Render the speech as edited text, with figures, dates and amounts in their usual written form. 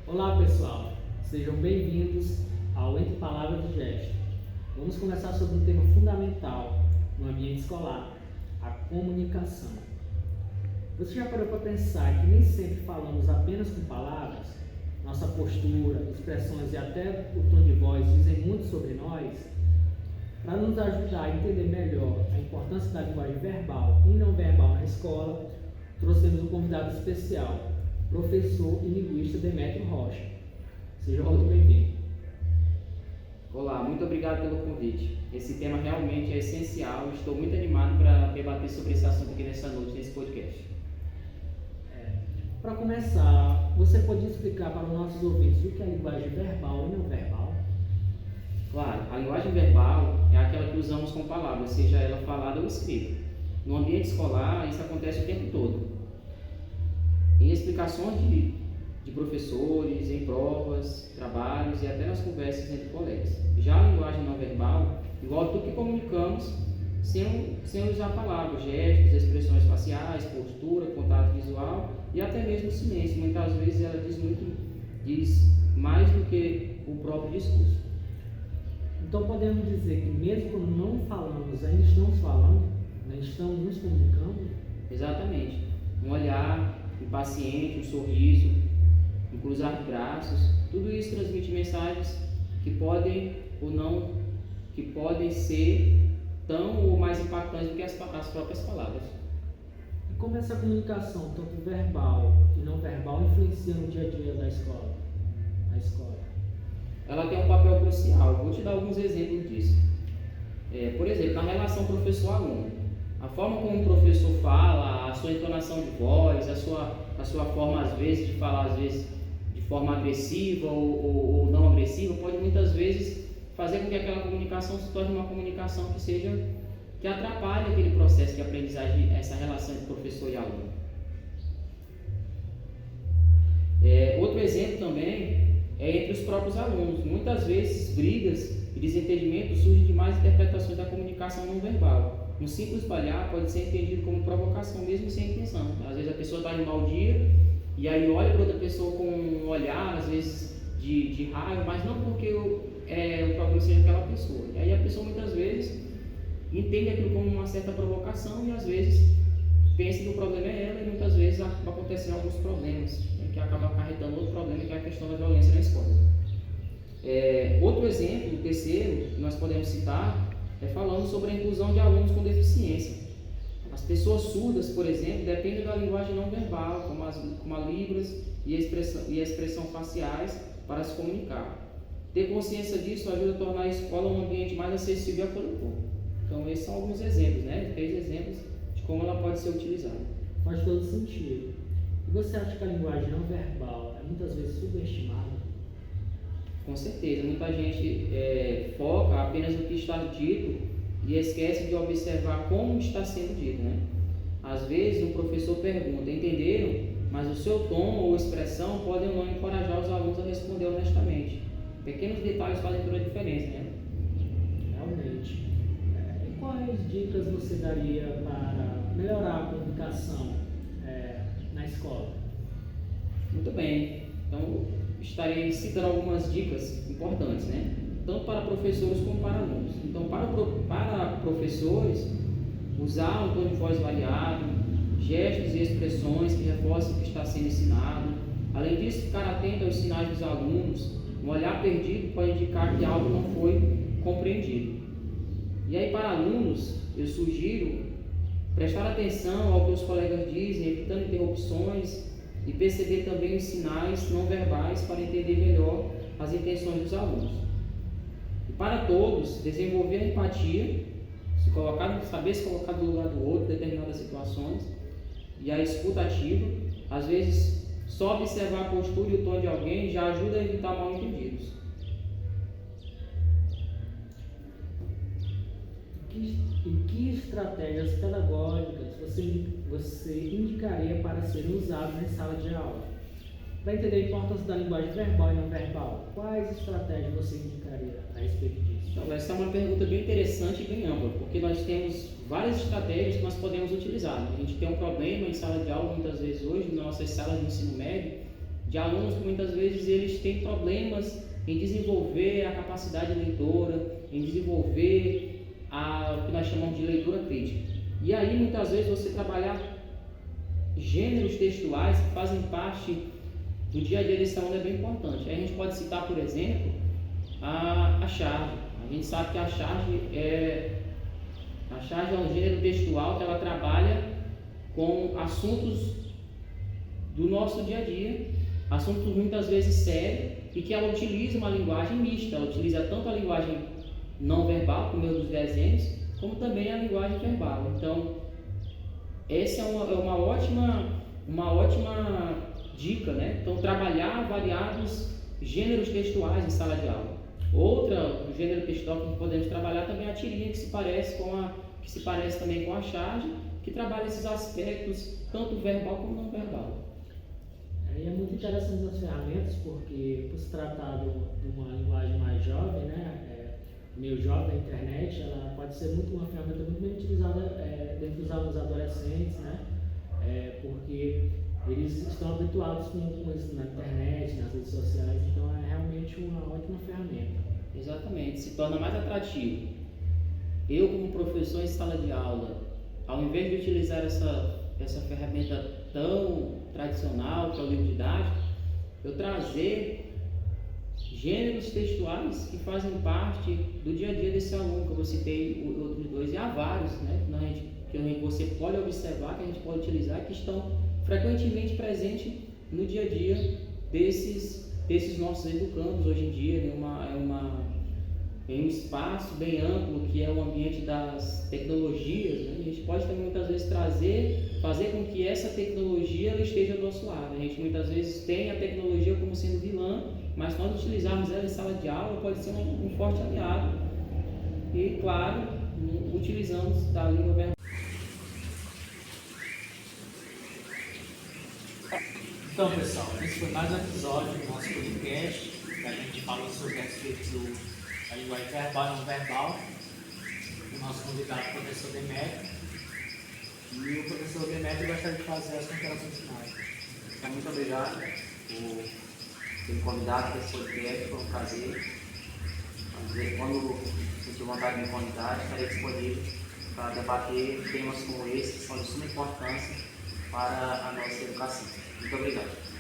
Olá pessoal, sejam bem-vindos ao Entre Palavras e Gestos. Vamos conversar sobre um tema fundamental no ambiente escolar, a comunicação. Você já parou para pensar que nem sempre falamos apenas com palavras? Nossa postura, expressões e até o tom de voz dizem muito sobre nós? Para nos ajudar a entender melhor a importância da linguagem verbal e não verbal na escola, trouxemos um convidado especial, professor e linguista Demétrio Rocha. Seja muito bem-vindo. Olá, muito obrigado pelo convite. Esse tema realmente é essencial e estou muito animado para debater sobre esse assunto aqui nessa noite, nesse podcast. Para começar, você pode explicar para os nossos ouvintes o que é a linguagem verbal e não verbal? Claro, a linguagem verbal é aquela que usamos com palavras, seja ela falada ou escrita. No ambiente escolar, isso acontece o tempo todo. Em explicações de professores, em provas, trabalhos e até nas conversas entre colegas. Já a linguagem não verbal envolve tudo que comunicamos sem usar palavras, gestos, expressões faciais, postura, contato visual e até mesmo silêncio. Muitas vezes ela diz mais do que o próprio discurso. Então podemos dizer que mesmo quando não falamos, ainda estamos falando, ainda estamos nos comunicando? Exatamente. Um olhar impaciente, um sorriso, um cruzar de braços, tudo isso transmite mensagens que podem ser tão ou mais impactantes do que as próprias palavras. E como essa comunicação, tanto verbal e não verbal, influencia no dia a dia da escola? Ela tem um papel crucial. Vou te dar alguns exemplos disso. Por exemplo, na relação professor-aluno, a forma como o professor fala, a sua entonação de voz, a sua forma às vezes de falar, às vezes de forma agressiva ou não agressiva, pode muitas vezes fazer com que aquela comunicação se torne uma comunicação que atrapalhe aquele processo de aprendizagem, essa relação entre professor e aluno. Outro exemplo também é entre os próprios alunos. Muitas vezes brigas e desentendimentos surgem de más interpretações da comunicação não verbal. Um simples olhar pode ser entendido como provocação, mesmo sem intenção. Às vezes a pessoa está em um mau dia e aí olha para outra pessoa com um olhar, às vezes de raiva, mas não porque o problema seja aquela pessoa. E aí a pessoa muitas vezes entende aquilo como uma certa provocação e às vezes pensa que o problema é ela e muitas vezes acontecem alguns problemas, que acabam acarretando outro problema, que é a questão da violência na escola. Outro exemplo, o terceiro, que nós podemos citar, falando sobre a inclusão de alunos com deficiência. As pessoas surdas, por exemplo, dependem da linguagem não verbal, como a libras e a expressão faciais para se comunicar. Ter consciência disso ajuda a tornar a escola um ambiente mais acessível e acolhedor. Então, esses são alguns exemplos, 3 exemplos de como ela pode ser utilizada. Faz todo sentido. E você acha que a linguagem não verbal é muitas vezes subestimada? Com certeza, muita gente foca apenas no que está dito e esquece de observar como está sendo dito, Às vezes o professor pergunta, entenderam? Mas o seu tom ou expressão podem ou não encorajar os alunos a responder honestamente. Pequenos detalhes fazem toda a diferença, Realmente. E quais dicas você daria para melhorar a comunicação na escola? Muito bem. Então, estarei citando algumas dicas importantes, Tanto para professores como para alunos. Então, para professores, usar um tom de voz variado, gestos e expressões que reforcem o que está sendo ensinado. Além disso, ficar atento aos sinais dos alunos. Um olhar perdido pode indicar que algo não foi compreendido. E aí, para alunos, eu sugiro prestar atenção ao que os colegas dizem, evitando interrupções e perceber também os sinais não verbais para entender melhor as intenções dos alunos. E para todos, desenvolver a empatia, saber se colocar no lugar do outro em determinadas situações, e a escuta ativa. Às vezes, só observar a postura e o tom de alguém já ajuda a evitar mal-entendidos. E que estratégias pedagógicas você indicaria para serem usadas em sala de aula? Para entender a importância da linguagem verbal e não verbal, quais estratégias você indicaria a respeito disso? Então, essa é uma pergunta bem interessante e bem ampla, porque nós temos várias estratégias que nós podemos utilizar. A gente tem um problema em sala de aula, muitas vezes hoje, nas nossas salas de ensino médio, de alunos que muitas vezes eles têm problemas em desenvolver a capacidade leitora, em desenvolver o que nós chamamos de leitura crítica. E aí, muitas vezes, você trabalhar gêneros textuais que fazem parte do dia a dia desse aluno é bem importante. Aí a gente pode citar, por exemplo, a charge. A gente sabe que a charge é um gênero textual que ela trabalha com assuntos do nosso dia a dia, assuntos muitas vezes sérios, e que ela utiliza uma linguagem mista. Ela utiliza tanto a linguagem não verbal, por meio dos desenhos, como também a linguagem verbal. Então, essa é uma ótima dica, né? Então, trabalhar variados gêneros textuais em sala de aula. Outro gênero textual que podemos trabalhar também é a tirinha, que se parece também com a charge, que trabalha esses aspectos, tanto verbal como não verbal. E é muito interessante as ferramentas, porque por se tratar de uma linguagem mais jovem, né, meio jovem da internet, ela pode ser uma ferramenta muito bem utilizada dentro dos alunos adolescentes, né, porque eles estão habituados com isso na internet, nas redes sociais, então é realmente uma ótima ferramenta. Exatamente, se torna mais atrativo. Eu, como professor em sala de aula, ao invés de utilizar essa ferramenta tão tradicional que é o livro didático, eu trazer gêneros textuais que fazem parte do dia a dia desse aluno, que eu citei outros dois, e há vários, né, que você pode observar, que a gente pode utilizar, que estão frequentemente presentes no dia a dia desses nossos educandos hoje em dia, né, em um espaço bem amplo que é o ambiente das tecnologias, né? A gente pode também muitas vezes fazer com que essa tecnologia ela esteja ao nosso lado. A gente muitas vezes tem a tecnologia como sendo vilã, mas se nós utilizarmos ela em sala de aula, pode ser um forte aliado. E, claro, utilizamos da língua verbal. Então, pessoal, esse foi mais um episódio do nosso podcast, que a gente falou sobre aspectos da linguagem verbal e não verbal. O nosso convidado, o professor Demétrio. E o professor Demétrio gostaria de fazer as considerações finais. Então, muito obrigado por ter me convidado para esse podcast, foi um prazer. Quando sentir vontade de me convidar, estarei disponível para debater temas como esse, que são de suma importância para a nossa educação. Muito obrigado.